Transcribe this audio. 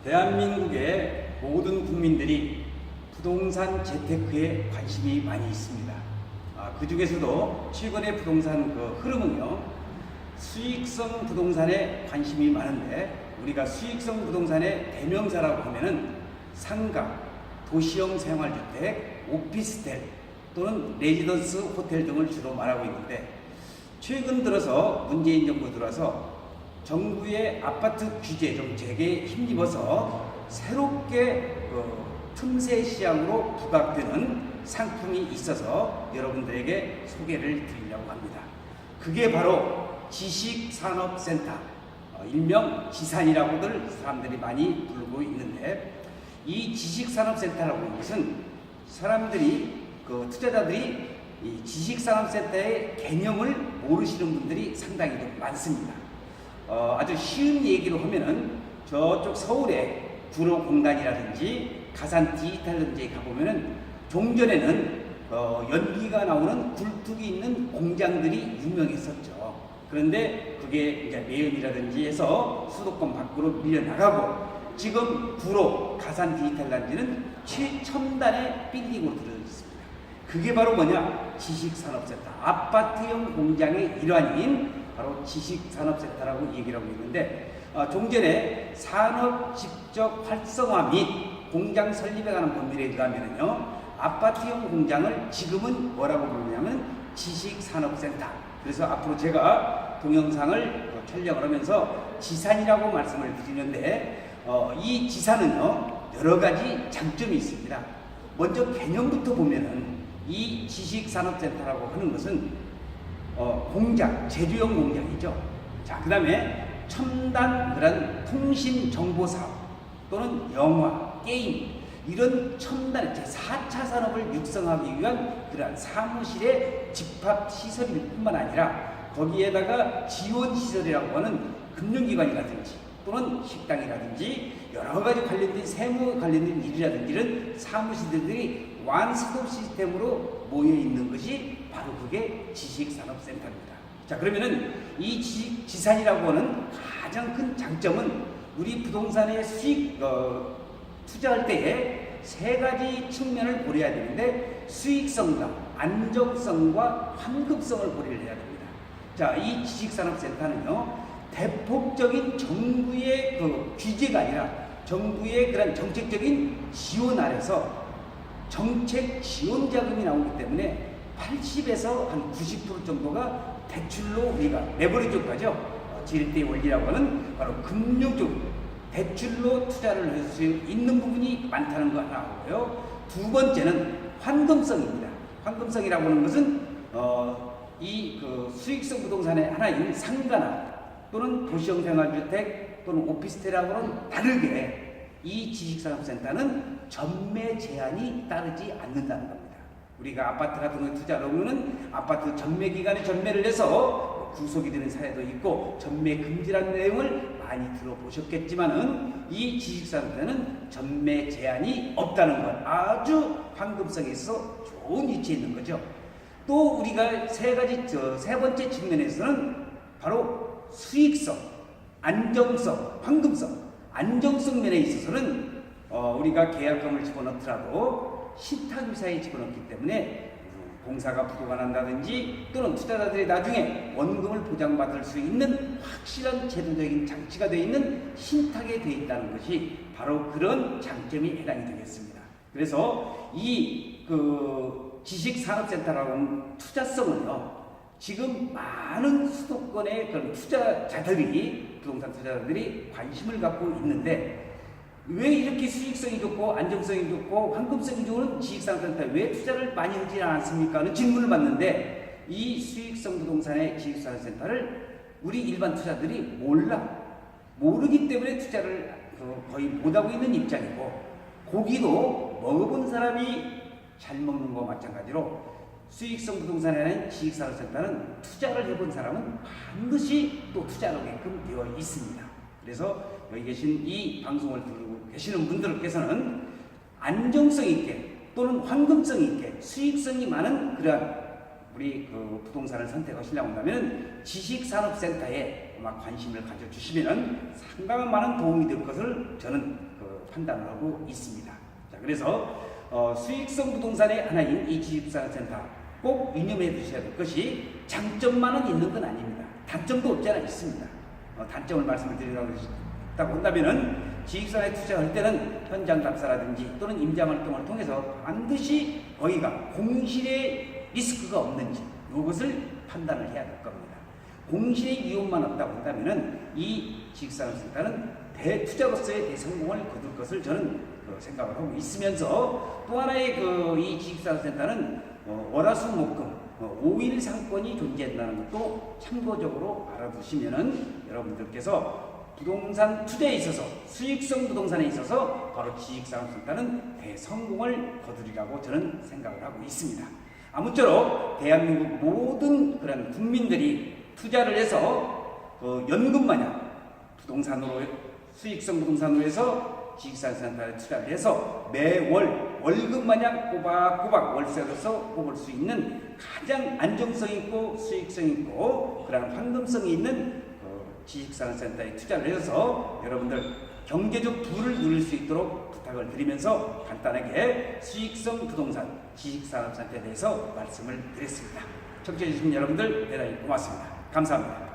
대한민국의 모든 국민들이 부동산 재테크에 관심이 많이 있습니다. 그 중에서도 최근의 부동산 흐름은요, 수익성 부동산에 관심이 많은데, 우리가 수익성 부동산의 대명사라고 하면은 상가, 도시형 생활주택, 오피스텔 또는 레지던스 호텔 등을 주로 말하고 있는데, 최근 들어서 문재인 정부 들어서 정부의 아파트 규제 정책에 힘입어서 새롭게 틈새 시장으로 부각되는 상품이 있어서 여러분들에게 소개를 드리려고 합니다. 그게 바로 지식산업센터, 일명 지산이라고들 사람들이 많이 부르고 있는데, 이 지식산업센터라고 하는 것은 사람들이, 투자자들이 이 지식산업센터의 개념을 모르시는 분들이 상당히 많습니다. 아주 쉬운 얘기로 하면은 저쪽 서울에 구로공단이라든지 가산 디지털런지에 가보면은 종전에는 연기가 나오는 굴뚝이 있는 공장들이 유명했었죠. 그런데 그게 이제 매연이라든지 해서 수도권 밖으로 밀려나가고, 지금 구로 가산 디지털런지는 최첨단의 빌딩으로 들어져 있습니다. 그게 바로 뭐냐? 지식산업센터, 아파트형 공장의 일환인 바로 지식산업센터라고 얘기를 하고 있는데, 종전에 산업 직접 활성화 및 공장 설립에 관한 법률에 의하면요, 아파트형 공장을 지금은 뭐라고 부르냐면 지식산업센터. 그래서 앞으로 제가 동영상을 촬영을 하면서 지산이라고 말씀을 드리는데, 이 지산은요, 여러 가지 장점이 있습니다. 먼저 개념부터 보면은 이 지식산업센터라고 하는 것은 공장, 제조용 공장이죠. 자, 그 다음에 첨단 그런 통신 정보 사업 또는 영화, 게임, 이런 첨단 제4차 산업을 육성하기 위한 그러한 사무실의 집합 시설일 뿐만 아니라, 거기에다가 지원 시설이라고 하는 금융기관이라든지 또는 식당이라든지 여러 가지 관련된 세무 관련된 일이라든지 이런 사무실들이 완스톱 시스템으로 모여 있는 것이 바로 그게 지식산업센터입니다. 자, 그러면은 이 지산이라고 하는 가장 큰 장점은 우리 부동산의 수익 투자할 때에 세 가지 측면을 고려해야 되는데, 수익성과 안정성과 환급성을 고려를 해야 됩니다. 자, 이 지식산업센터는요, 대폭적인 정부의 규제가 아니라 정부의 그런 정책적인 지원 아래서 정책 지원 자금이 나오기 때문에 80에서 한 90% 정도가 대출로 우리가 레버리지 효과죠. 제1대 원리라고 하는 바로 금융적 대출로 투자를 할 수 있는 부분이 많다는 거 하나고요. 두 번째는 환금성입니다. 환금성이라고 하는 것은 이 수익성 부동산의 하나인 상가나 또는 도시형 생활주택 또는 오피스텔하고는 다르게 이 지식산업센터는 전매 제한이 따르지 않는다는 겁니다. 우리가 아파트 같은 거 투자를 하면은 아파트 전매 기간에 전매를 해서 구속이 되는 사례도 있고 전매 금지라는 내용을 많이 들어보셨겠지만은, 이 지식산업센터는 전매 제한이 없다는 것, 아주 황금성에 있어 좋은 위치에 있는 거죠. 또 우리가 세 번째 측면에서는 바로 수익성, 안정성, 황금성. 안정성 면에 있어서는 우리가 계약금을 집어넣더라도 신탁유사에 집어넣기 때문에 공사가 부도가 난다든지 또는 투자자들이 나중에 원금을 보장받을 수 있는 확실한 제도적인 장치가 되어 있는 신탁에 되어 있다는 것이 바로 그런 장점이 해당이 되겠습니다. 그래서 이 지식산업센터라고 하는 투자성은요, 지금 많은 수도권의 그런 투자자들이, 부동산 투자자들이 관심을 갖고 있는데, 왜 이렇게 수익성이 좋고 안정성이 좋고 황금성이 좋은 지식산업센터에 왜 투자를 많이 하지 않았습니까? 하는 질문을 받는데, 이 수익성 부동산의 지식산업센터를 우리 일반 투자들이 모르기 때문에 투자를 거의 못하고 있는 입장이고, 고기도 먹어본 사람이 잘 먹는 것과 마찬가지로 수익성 부동산에는 지식산업센터는 투자를 해본 사람은 반드시 또 투자를 하게끔 되어 있습니다. 그래서 여기 계신 이 방송을 들고 계시는 분들께서는 안정성 있게 또는 황금성 있게 수익성이 많은 그러한 우리 부동산을 선택하시려고 한다면 지식산업센터에 아마 관심을 가져주시면 상당한 많은 도움이 될 것을 저는 판단을 하고 있습니다. 자, 그래서 수익성 부동산의 하나인 이 지식산업센터 꼭 유념해 두셔야 될 것이 장점만은 있는 건 아닙니다. 단점도 없지 않아 있습니다. 단점을 말씀을 드리라고 한다면은 지식산업에 투자할 때는 현장 답사라든지 또는 임장 활동을 통해서 반드시 거기가 공실의 리스크가 없는지 이것을 판단을 해야 될 겁니다. 공실의 위험만 없다고 한다면은 이 지식산업센터는 대투자로서의 대성공을 거둘 것을 저는 생각을 하고 있으면서 또 하나의 이 지식산업센터는 월화수목금 5일 상권이 존재한다는 것도 참고적으로 알아두시면은 여러분들께서 부동산 투자에 있어서 수익성 부동산에 있어서 바로 지식산업센터는 대성공을 거두리라고 저는 생각을 하고 있습니다. 아무쪼록 대한민국 모든 그런 국민들이 투자를 해서 연금 마냥 부동산으로 수익성 부동산으로 해서 지식산업센터에 투자를 해서 매월 월급 마냥 꼬박꼬박 월세로서 뽑을 수 있는 가장 안정성 있고 수익성 있고 그런 황금성이 있는 지식산업센터에 투자를 해서 여러분들 경제적 부를 누릴 수 있도록 부탁을 드리면서 간단하게 수익성 부동산 지식산업센터에 대해서 말씀을 드렸습니다. 청취해 주신 여러분들 대단히 고맙습니다. 감사합니다.